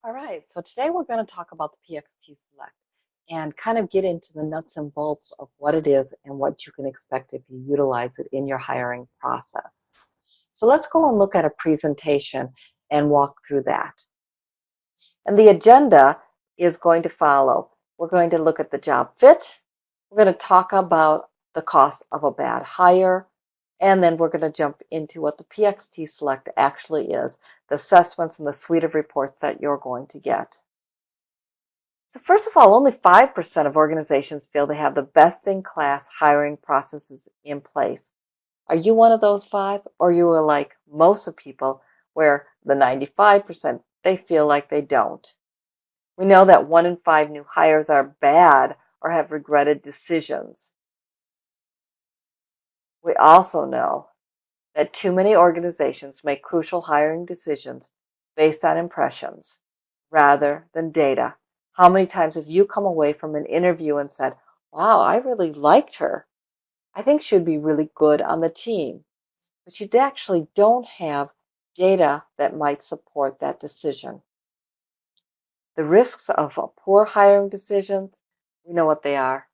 All right, so today we're going to talk about the PXT Select and kind of get into the nuts and bolts of what it is and what you can expect if you utilize it in your hiring process. So let's go and look at a presentation and walk through that. And the agenda is going to follow. We're going to look at the job fit. We're going to talk about the cost of a bad hire. And then we're going to jump into what the PXT Select actually is, the assessments and the suite of reports that you're going to get. So first of all, only 5% of organizations feel they have the best-in-class hiring processes in place. Are you one of those 5? Or you are like most of people where the 95%, they feel like they don't? We know that 1 in 5 new hires are bad or have regretted decisions. We also know that too many organizations make crucial hiring decisions based on impressions rather than data. How many times have you come away from an interview and said, wow, I really liked her. I think she'd be really good on the team. But you actually don't have data that might support that decision. The risks of poor hiring decisions, we know what they are.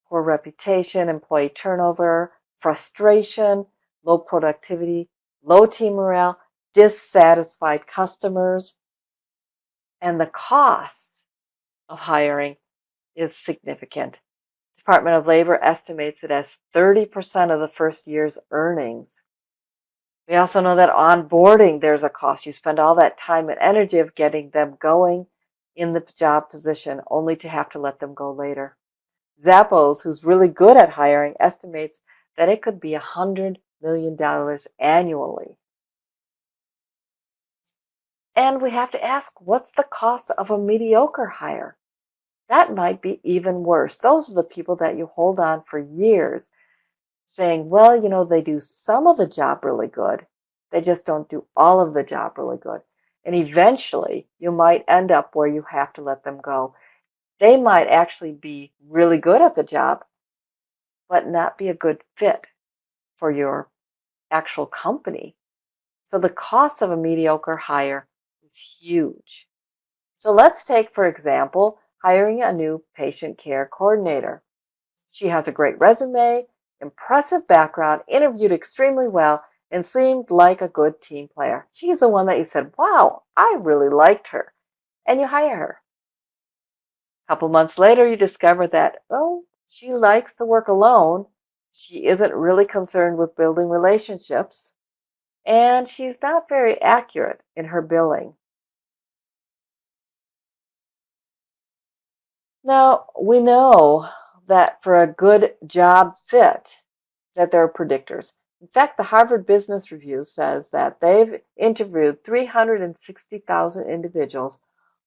Poor reputation, employee turnover, frustration, low productivity, low team morale, dissatisfied customers, and the cost of hiring is significant. Department of Labor estimates it as 30% of the first year's earnings. We also know that onboarding, there's a cost. You spend all that time and energy of getting them going in the job position only to have to let them go later. Zappos, who's really good at hiring, estimates that it could be $100 million annually. And we have to ask, what's the cost of a mediocre hire? That might be even worse. Those are the people that you hold on for years saying, well, you know, they do some of the job really good. They just don't do all of the job really good. And eventually, you might end up where you have to let them go. They might actually be really good at the job, but not be a good fit for your actual company. So the cost of a mediocre hire is huge. So let's take, for example, hiring a new patient care coordinator. She has a great resume, impressive background, interviewed extremely well, and seemed like a good team player. She's the one that you said, wow, I really liked her. And you hire her. A couple months later, you discover that, oh, she likes to work alone. She isn't really concerned with building relationships. And she's not very accurate in her billing. Now, we know that for a good job fit, that there are predictors. In fact, the Harvard Business Review says that they've interviewed 360,000 individuals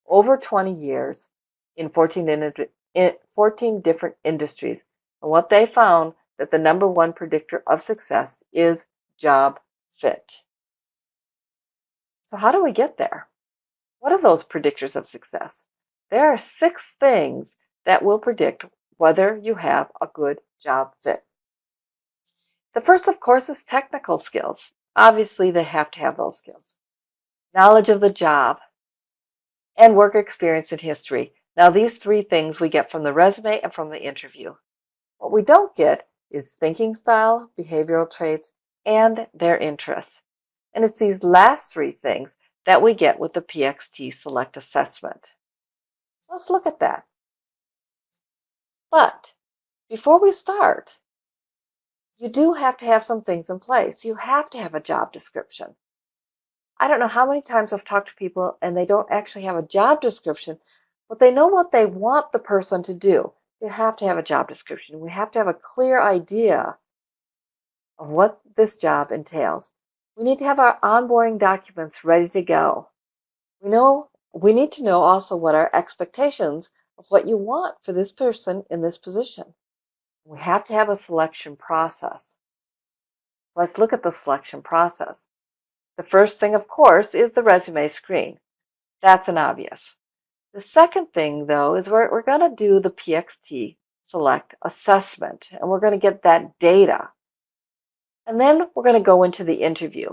over 20 years in 14 different industries. And what they found that the number one predictor of success is job fit. So how do we get there? What are those predictors of success? There are 6 things that will predict whether you have a good job fit. The first, of course, is technical skills. Obviously, they have to have those skills. Knowledge of the job and work experience and history. Now, these 3 things we get from the resume and from the interview. What we don't get is thinking style, behavioral traits, and their interests. And it's these last 3 things that we get with the PXT Select assessment. So let's look at that. But before we start, you do have to have some things in place. You have to have a job description. I don't know how many times I've talked to people and they don't actually have a job description, but they know what they want the person to do. You have to have a job description. We have to have a clear idea of what this job entails. We need to have our onboarding documents ready to go. We need to know also what our expectations of what you want for this person in this position. We have to have a selection process. Let's look at the selection process. The first thing, of course, is the resume screen. That's an obvious. The second thing, though, is we're going to do the PXT Select assessment, and we're going to get that data. And then we're going to go into the interview.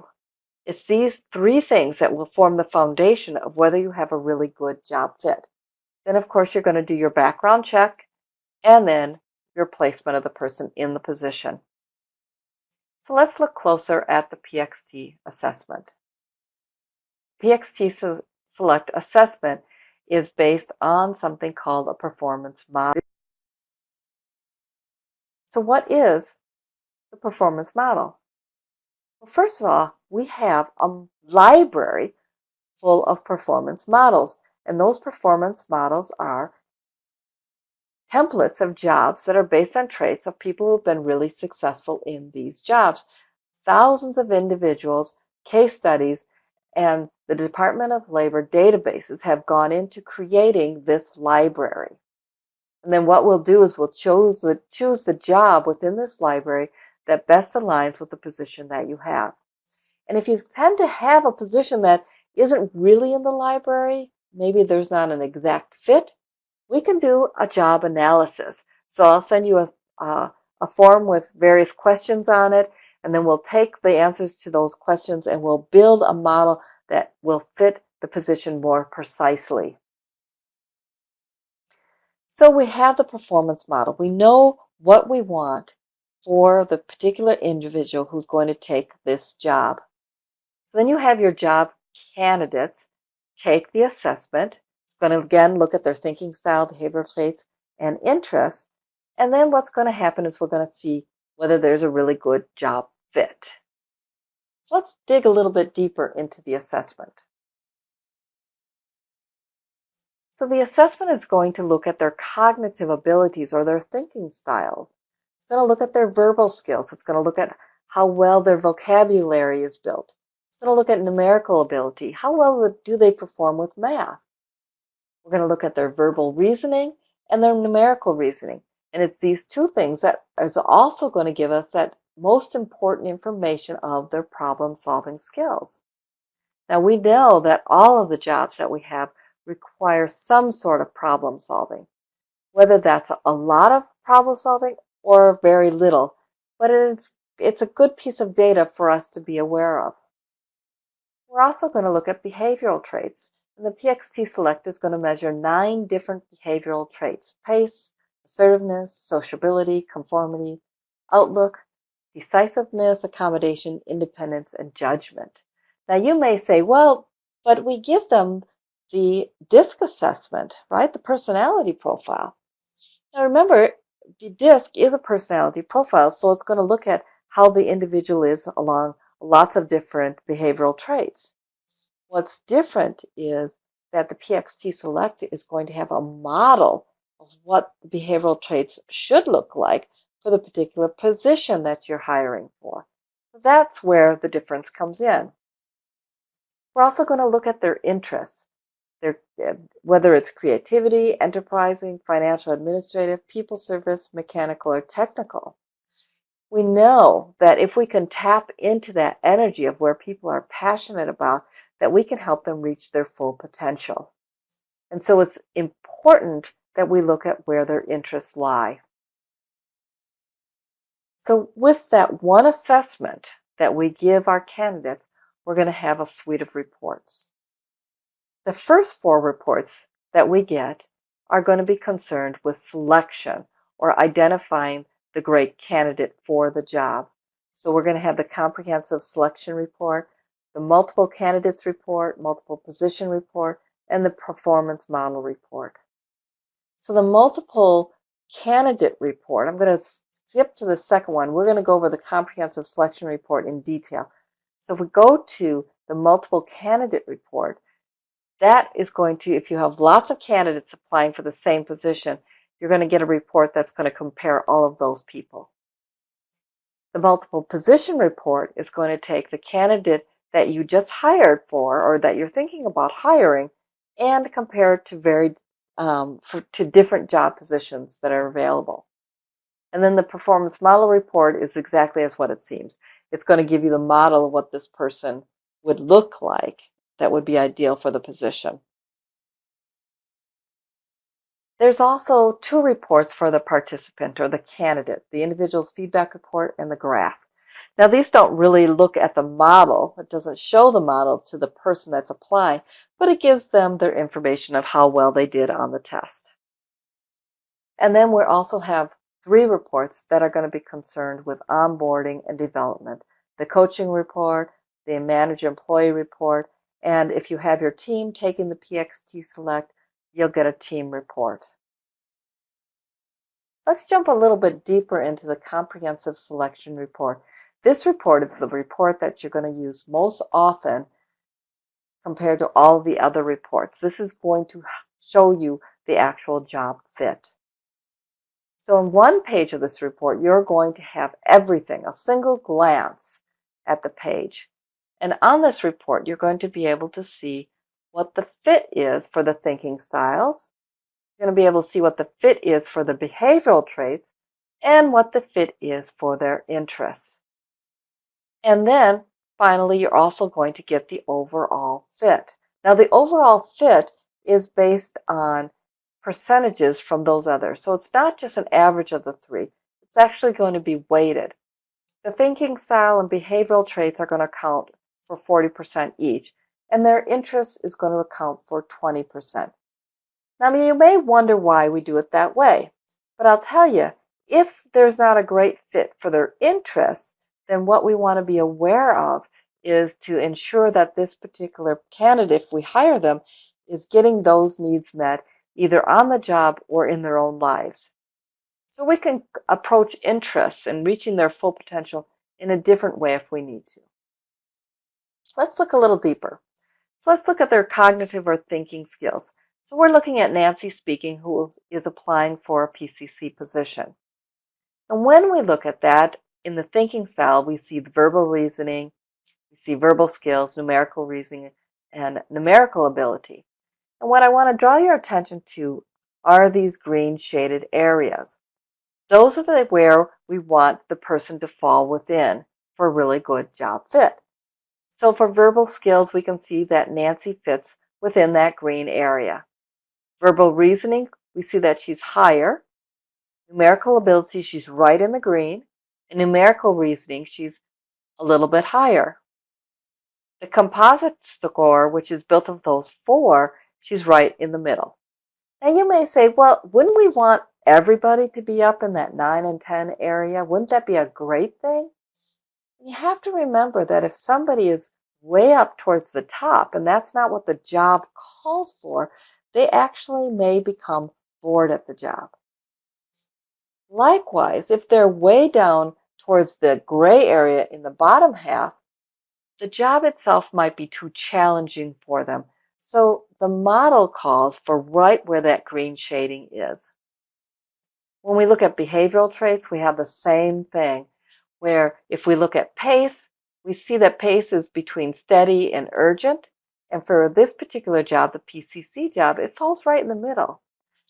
It's these three things that will form the foundation of whether you have a really good job fit. Then, of course, you're going to do your background check and then your placement of the person in the position. So let's look closer at the PXT assessment. PXT Select assessment is based on something called a performance model. So what is the performance model? Well, first of all, we have a library full of performance models, and those performance models are templates of jobs that are based on traits of people who've been really successful in these jobs. Thousands of individuals, case studies, and the Department of Labor databases have gone into creating this library. And then what we'll do is we'll choose the job within this library that best aligns with the position that you have. And if you tend to have a position that isn't really in the library, maybe there's not an exact fit, we can do a job analysis. So I'll send you a form with various questions on it, and then we'll take the answers to those questions and we'll build a model that will fit the position more precisely. So we have the performance model. We know what we want for the particular individual who's going to take this job. So then you have your job candidates take the assessment. It's going to again look at their thinking style, behavioral traits, and interests. And then what's going to happen is we're going to see whether there's a really good job fit. So let's dig a little bit deeper into the assessment. So the assessment is going to look at their cognitive abilities or their thinking styles. It's going to look at their verbal skills. It's going to look at how well their vocabulary is built. It's going to look at numerical ability. How well do they perform with math? We're going to look at their verbal reasoning and their numerical reasoning. And it's these two things that is also going to give us that most important information of their problem-solving skills. Now, we know that all of the jobs that we have require some sort of problem solving, whether that's a lot of problem solving or very little, but it's a good piece of data for us to be aware of. We're also going to look at behavioral traits, and the PXT Select is going to measure 9 different behavioral traits: pace, assertiveness, sociability, conformity, outlook, decisiveness, accommodation, independence, and judgment. Now you may say, well, but we give them the DISC assessment, right? The personality profile. Now remember, the DISC is a personality profile, so it's going to look at how the individual is along lots of different behavioral traits. What's different is that the PXT Select is going to have a model of what behavioral traits should look like for the particular position that you're hiring for. That's where the difference comes in. We're also going to look at their interests, whether it's creativity, enterprising, financial, administrative, people service, mechanical, or technical. We know that if we can tap into that energy of where people are passionate about, that we can help them reach their full potential. And so it's important that we look at where their interests lie. So with that one assessment that we give our candidates, we're going to have a suite of reports. The first 4 reports that we get are going to be concerned with selection or identifying the great candidate for the job. So we're going to have the comprehensive selection report, the multiple candidates report, multiple position report, and the performance model report. So the multiple candidate report, I'm going to skip to the second one. We're going to go over the comprehensive selection report in detail. So if we go to the multiple candidate report, that is going to, if you have lots of candidates applying for the same position, you're going to get a report that's going to compare all of those people. The multiple position report is going to take the candidate that you just hired for or that you're thinking about hiring and compare it to different job positions that are available. And then the performance model report is exactly as what it seems. It's going to give you the model of what this person would look like that would be ideal for the position. There's also 2 reports for the participant or the candidate, the individual's feedback report and the graph. Now, these don't really look at the model. It doesn't show the model to the person that's applying, but it gives them their information of how well they did on the test. And then we also have 3 reports that are going to be concerned with onboarding and development. The coaching report, the manager-employee report, and if you have your team taking the PXT Select, you'll get a team report. Let's jump a little bit deeper into the comprehensive selection report. This report is the report that you're going to use most often compared to all the other reports. This is going to show you the actual job fit. So in one page of this report, you're going to have everything, a single glance at the page. And on this report, you're going to be able to see what the fit is for the thinking styles. You're going to be able to see what the fit is for the behavioral traits and what the fit is for their interests. And then finally, you're also going to get the overall fit. Now, the overall fit is based on percentages from those others. So it's not just an average of the 3. It's actually going to be weighted. The thinking style and behavioral traits are going to account for 40% each, and their interest is going to account for 20%. Now, you may wonder why we do it that way, but I'll tell you, if there's not a great fit for their interests, then what we want to be aware of is to ensure that this particular candidate, if we hire them, is getting those needs met either on the job or in their own lives. So we can approach interests and reaching their full potential in a different way if we need to. Let's look a little deeper. So let's look at their cognitive or thinking skills. So we're looking at Nancy speaking, who is applying for a PCC position. And when we look at that, in the thinking style, we see the verbal reasoning, we see verbal skills, numerical reasoning, and numerical ability. And what I want to draw your attention to are these green shaded areas. Those are where we want the person to fall within for a really good job fit. So for verbal skills, we can see that Nancy fits within that green area. Verbal reasoning, we see that she's higher. Numerical ability, she's right in the green. And numerical reasoning, she's a little bit higher. The composite score, which is built of those 4, she's right in the middle. Now you may say, well, wouldn't we want everybody to be up in that 9 and 10 area? Wouldn't that be a great thing? You have to remember that if somebody is way up towards the top, and that's not what the job calls for, they actually may become bored at the job. Likewise, if they're way down towards the gray area in the bottom half, the job itself might be too challenging for them. So the model calls for right where that green shading is. When we look at behavioral traits, we have the same thing, where if we look at pace, we see that pace is between steady and urgent. And for this particular job, the PCC job, it falls right in the middle.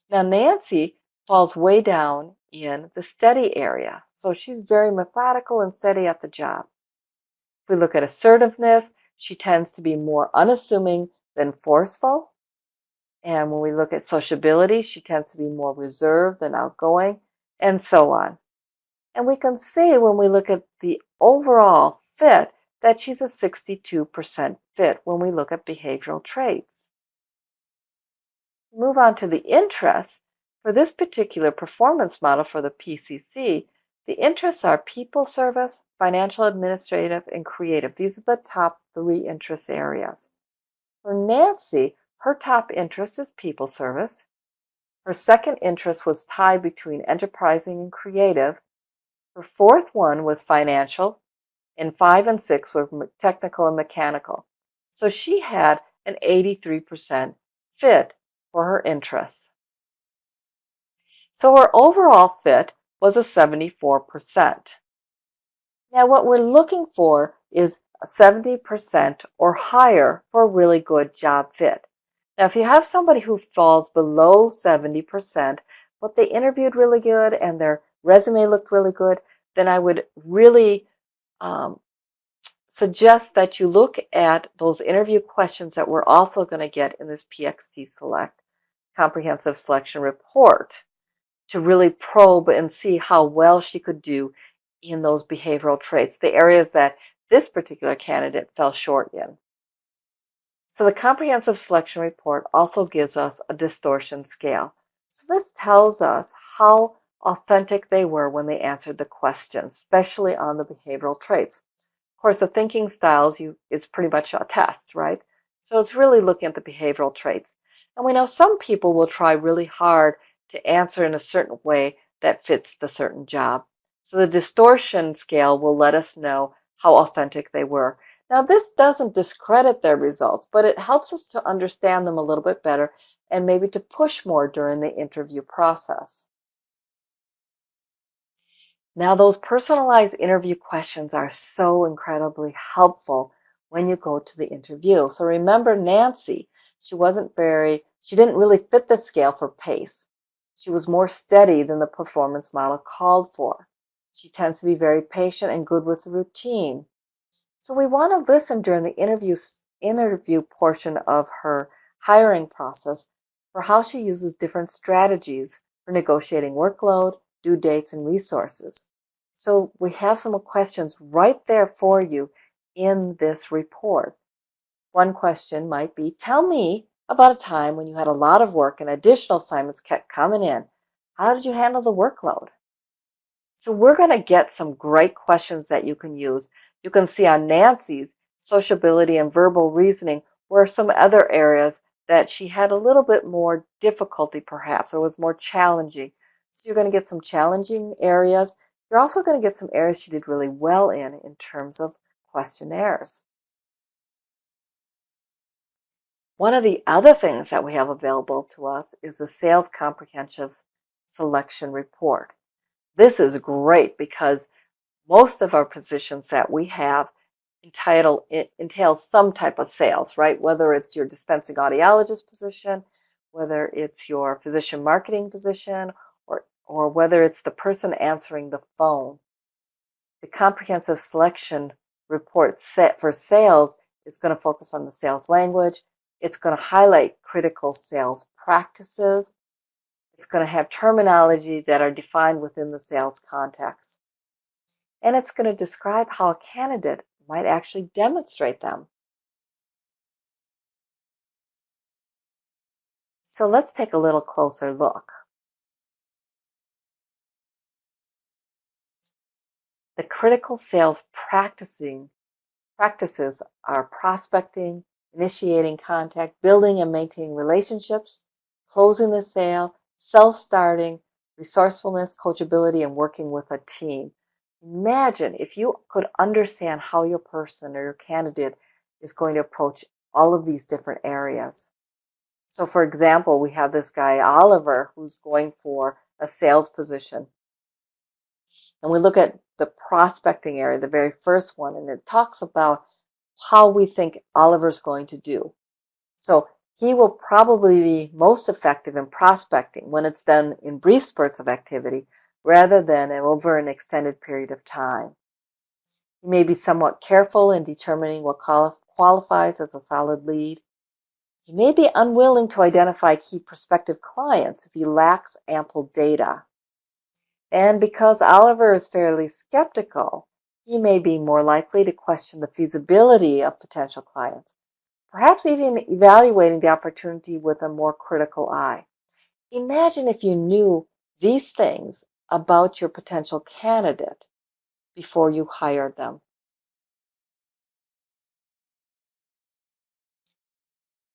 Now, Nancy falls way down in the steady area. So she's very methodical and steady at the job. If we look at assertiveness, she tends to be more unassuming than forceful. And when we look at sociability, she tends to be more reserved than outgoing, and so on. And we can see when we look at the overall fit that she's a 62% fit when we look at behavioral traits. Move on to the interests. For this particular performance model for the PCC, the interests are people service, financial administrative, and creative. These are the top 3 interest areas. For Nancy, her top interest is people service. Her second interest was tied between enterprising and creative. Her fourth one was financial, and 5 and 6 were technical and mechanical. So she had an 83% fit for her interests. So her overall fit was a 74%. Now what we're looking for is a 70% or higher for a really good job fit. Now if you have somebody who falls below 70%, but they interviewed really good and their resume looked really good, then I would really suggest that you look at those interview questions that we're also going to get in this PXT Select Comprehensive Selection Report to really probe and see how well she could do in those behavioral traits, the areas that this particular candidate fell short in. So the comprehensive selection report also gives us a distortion scale. So this tells us how authentic they were when they answered the questions, especially on the behavioral traits. Of course, the thinking styles, it's pretty much a test, right? So it's really looking at the behavioral traits. And we know some people will try really hard to answer in a certain way that fits the certain job. So the distortion scale will let us know how authentic they were. Now, this doesn't discredit their results, but it helps us to understand them a little bit better and maybe to push more during the interview process. Now, those personalized interview questions are so incredibly helpful when you go to the interview. So remember Nancy, she didn't really fit the scale for pace. She was more steady than the performance model called for. She tends to be very patient and good with routine. So we want to listen during the interview portion of her hiring process for how she uses different strategies for negotiating workload, due dates, and resources. So we have some questions right there for you in this report. One question might be, tell me about a time when you had a lot of work and additional assignments kept coming in. How did you handle the workload? So we're going to get some great questions that you can use. You can see on Nancy's sociability and verbal reasoning were some other areas that she had a little bit more difficulty perhaps, or was more challenging. So you're going to get some challenging areas. You're also going to get some areas she did really well in terms of questionnaires. One of the other things that we have available to us is the Sales Comprehensive Selection Report. This is great because most of our positions that we have entail some type of sales, right? Whether it's your dispensing audiologist position, whether it's your physician marketing position, or whether it's the person answering the phone. The comprehensive selection report set for sales is going to focus on the sales language. It's going to highlight critical sales practices. It's going to have terminology that are defined within the sales context. And it's going to describe how a candidate might actually demonstrate them. So let's take a little closer look. The critical sales practices are prospecting, initiating contact, building and maintaining relationships, closing the sale, self-starting, resourcefulness, coachability, and working with a team. Imagine if you could understand how your person or your candidate is going to approach all of these different areas. So for example, we have this guy, Oliver, who's going for a sales position. And we look at the prospecting area, the very first one, and it talks about how we think Oliver's going to do. So he will probably be most effective in prospecting when it's done in brief spurts of activity rather than over an extended period of time. He may be somewhat careful in determining what qualifies as a solid lead. He may be unwilling to identify key prospective clients if he lacks ample data. And because Oliver is fairly skeptical, he may be more likely to question the feasibility of potential clients, perhaps even evaluating the opportunity with a more critical eye. Imagine if you knew these things about your potential candidate before you hired them.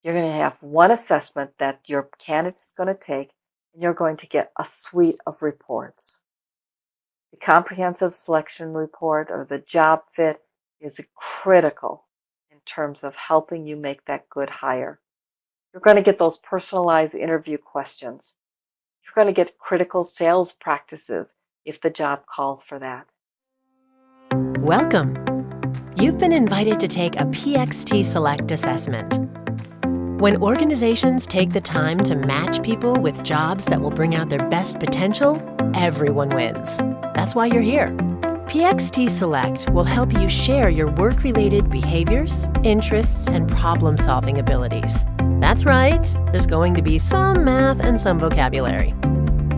You're going to have one assessment that your candidate is going to take, and you're going to get a suite of reports. The comprehensive selection report or the job fit is critical in terms of helping you make that good hire. You're going to get those personalized interview questions. You're going to get critical sales practices if the job calls for that. Welcome. You've been invited to take a PXT Select assessment. When organizations take the time to match people with jobs that will bring out their best potential, everyone wins. That's why you're here. PXT Select will help you share your work-related behaviors, interests, and problem-solving abilities. That's right, there's going to be some math and some vocabulary.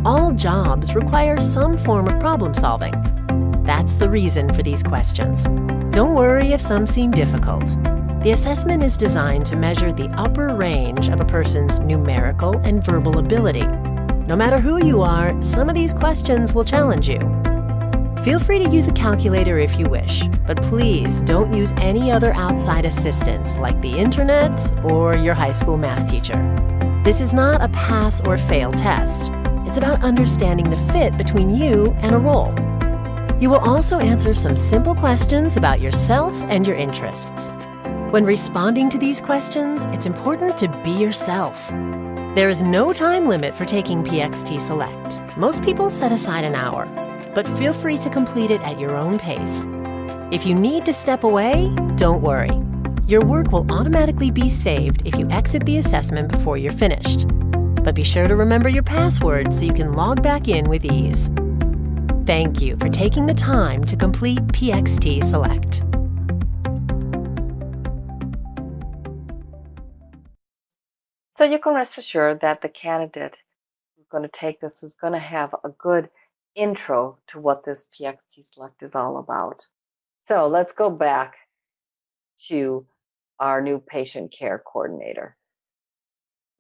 All jobs require some form of problem-solving. That's the reason for these questions. Don't worry if some seem difficult. The assessment is designed to measure the upper range of a person's numerical and verbal ability. No matter who you are, some of these questions will challenge you. Feel free to use a calculator if you wish, but please don't use any other outside assistance like the internet or your high school math teacher. This is not a pass or fail test. It's about understanding the fit between you and a role. You will also answer some simple questions about yourself and your interests. When responding to these questions, it's important to be yourself. There is no time limit for taking PXT Select. Most people set aside an hour, but feel free to complete it at your own pace. If you need to step away, don't worry. Your work will automatically be saved if you exit the assessment before you're finished. But be sure to remember your password so you can log back in with ease. Thank you for taking the time to complete PXT Select. So you can rest assured that the candidate who's going to take this is going to have a good intro to what this PXT Select is all about. So let's go back to our new patient care coordinator.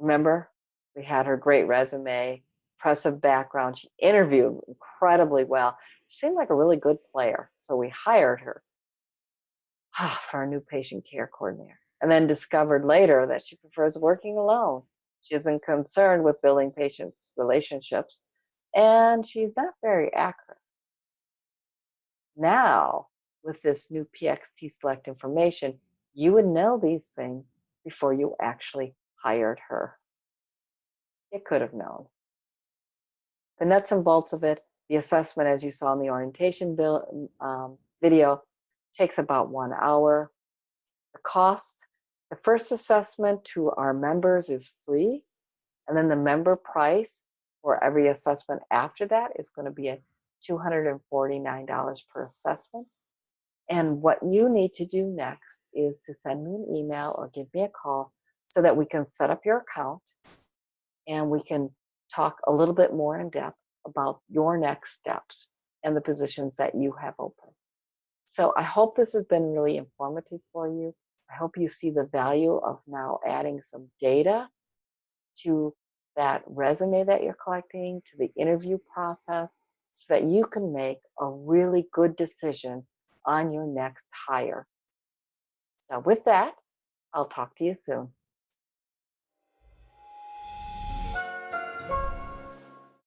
Remember, we had her great resume, impressive background. She interviewed incredibly well. She seemed like a really good player, so we hired her for our new patient care coordinator, and then discovered later that she prefers working alone. She isn't concerned with building patients' relationships, and she's not very accurate. Now, with this new PXT Select information, you would know these things before you actually hired her. You could have known. The nuts and bolts of it, the assessment, as you saw in the orientation video, takes about 1 hour. The cost, the first assessment to our members is free, and then the member price for every assessment after that is going to be at $249 per assessment. And what you need to do next is to send me an email or give me a call so that we can set up your account and we can talk a little bit more in depth about your next steps and the positions that you have open. So I hope this has been really informative for you. I hope you see the value of now adding some data to that resume that you're collecting, to the interview process, so that you can make a really good decision on your next hire. So with that, I'll talk to you soon.